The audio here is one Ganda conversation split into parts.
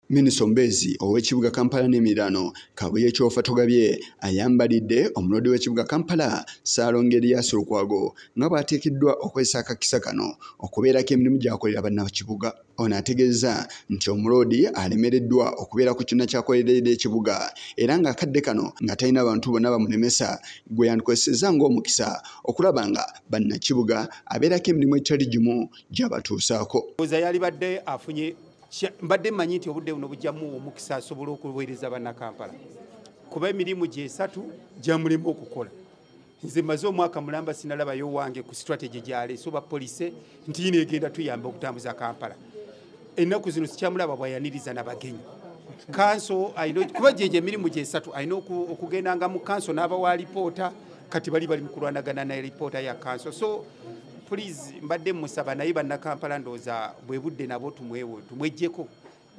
Minisita Mbezi ow'ekibuga Kampala n'emirano Kabuye Kyofa Togabye ayambalidde omulodi w'ekibuga Kampala Ssaalongo Erias Lukwago nga bw'ateekeddwa okwesa akakisa kano okubeerako emirimu gy'akolera bannakibuga. Ono ategeeza nti omulodi alemereddwa okubeera ku kyonna ky'akoleredde ekibuga era ng'akadde kano nga talina bantu bonna bamulemesa gwe yandikozesezza ng'omukisa okulaba nga bannakibuga abeerako emirimu egitali gimu gy'abatuusaako. Yali badde afunye mbadde mmanyi nti obudde buno bujjamu omukisa asobola okuweereza bannakampala kuba emirimu gye esatu gy'amulimu okukola. Nze maze omwaka mulamba sinalabayo wange ku strategy gy'aleese oba police nti yino egenda tuyamba okutambuza Kampala. Ennaku zino sikyamulaba bwayaniriza n'abagenyi. Kanso kuba gye emirimu gye esatu alina okugendanga mu kanso n'abawa alipoota kati bali mu kulwanagana na alipoota ya kanso. So please mbadde musaba naye bannakampala ndooza bwe budde nabo tumwejjeko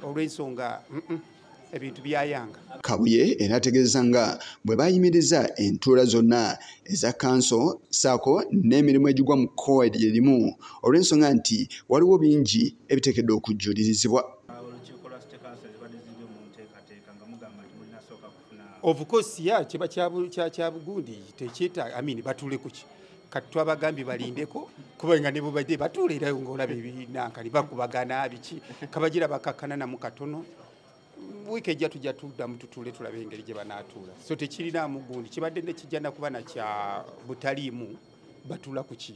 olw'ensonga ebintu byayanga. Kabuye era ategeeza nga bwe bayimiriza entuula zonna eza kanso saako n'emirimu egigwa mu kkowa erimu olw'ensonga nti waliwo bingi ebiteekeddwa okujjulirizibwa. Of course kiba kya bugundi tekyeta batuule kuki kati twabagambye balindeko kuba nga ne bubadde batuulirayo ng'olaba ebinankali bakubagana biki kabagira bakakkana namu katono wiiki ejja tujja tuddamu tutuule tulabe engeri gye banaatuula. So tekirinamu gundi kibadde ne kijja na kuba na kya butaliimu batuula kuki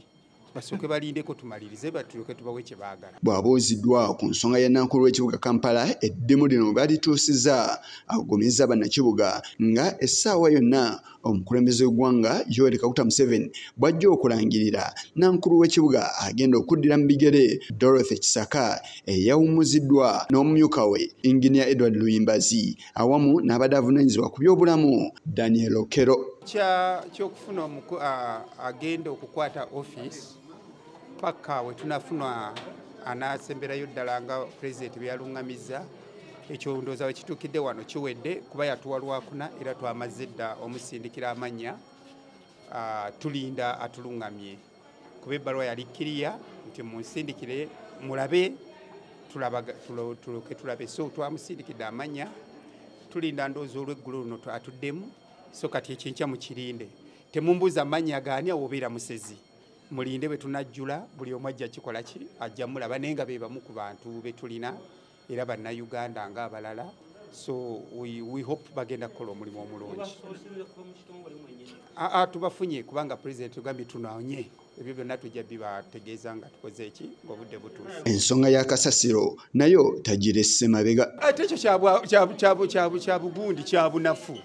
basooke balindeko tumalirize batuleke tubawe kye baagala. Bw'abuuziddwa ku nsonga ya nankulu w'ekibuga Kampala eddemu lino balituusizza agumizza bannakibuga nga essaawa yonna omukulembeze w'eggwanga Yoweri Kaguta Museveni bw'ajja okulangirira nankulu w'ekibuga agenda okuddira mu bigere Dorothy Kisaka eyawummuziddwa n'omumyuka we Engineer Edward Luyimbazi awamu n'abadde avunaanyizibwa ku by'obulamu Daniel Okero. Kyokufuna agenda okukwata office paka we tunafuna anaasemberayo ddala nga President byaluŋŋamizza ekyo ndowooza we kituukidde wano kiwedde kuba yatuwa lwakuna era twamaze dda omusindikira amannya tulinda atuluŋŋamye kuba ebbaluwa yali kkiriya nti munsindikire mulabe tuloke tulabe so twamusindikidde amannya tulinda ndowooza olw'eggulu luno atuddemu so kati ekinkya mukirinde temumbuuza amannya gaani awobeera musezi mulinde bwe tunajjula buli omu ajja kikola ki ajja mulaba naye nga be bamu ku bantu be tulina era bannayuganda ng'abalala so we hope bagenda kukola omulimu omulungi. Tubafunye kubanga President tugambye tunoonye ebyo byonna tujja bibategeeza nga tukoze eki ng'obudde butuuse. Ensonga ya kasasiro nayo tagiresse mabega. Ate ekyo kya bugundi kya bunafu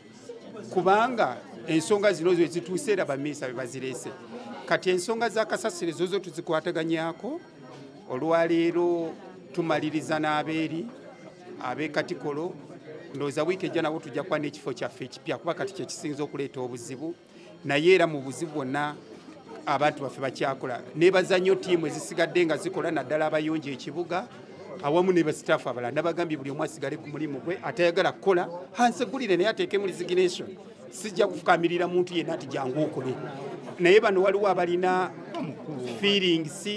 kubanga ensonga zino zo zituuse era baminisita be bazireese kati ensonga za kasasiro zo tuzikwataganyaako olwaleero tumaliriza n'abeeri ab'Ekatikolo ndowooza wiiki ejja nabo tujja kuba n'ekifo kyaffe ekipya kuba kati kye kisinza okuleeta obuzibu naye era mu buzibu bwonna abantu baffe bakyakola neebaza nnyo ttiimu ezisigadde nga zikola naddala abayonja ekibuga awamu ne basitaafu abalala nabagambye buli omu asigale ku mulimu gwe atayagala kukola hansegulire naye ateekemu resignation sijja kufukamirira muntu yenna ati jangu okole naye bano waliwo abalina feelings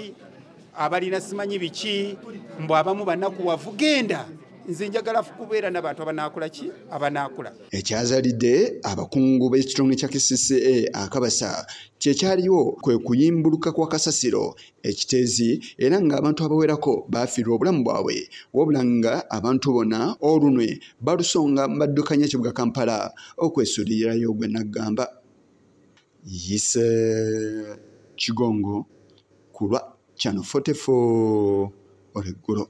abalina simanyi biki mbw abamu bannakuwavu genda nze njagala kubeera n'abantu abanaakola ki abanaakula. Ekyazalidde abakungu b'ekitongole kya KCCA akabasa kyekyaliwo kwe kuyimbuluka kwa kasasiro ekiteezi era ng'abantu abawerako baafiirwa obulamu bwabwe wabula nga abantu bonna olunwe balusonga baddukanya ekibuga Kampala okwesuulirirayo gwe naggamba. Yise Kigongo ku lwa Channel 44 olw'eggulo.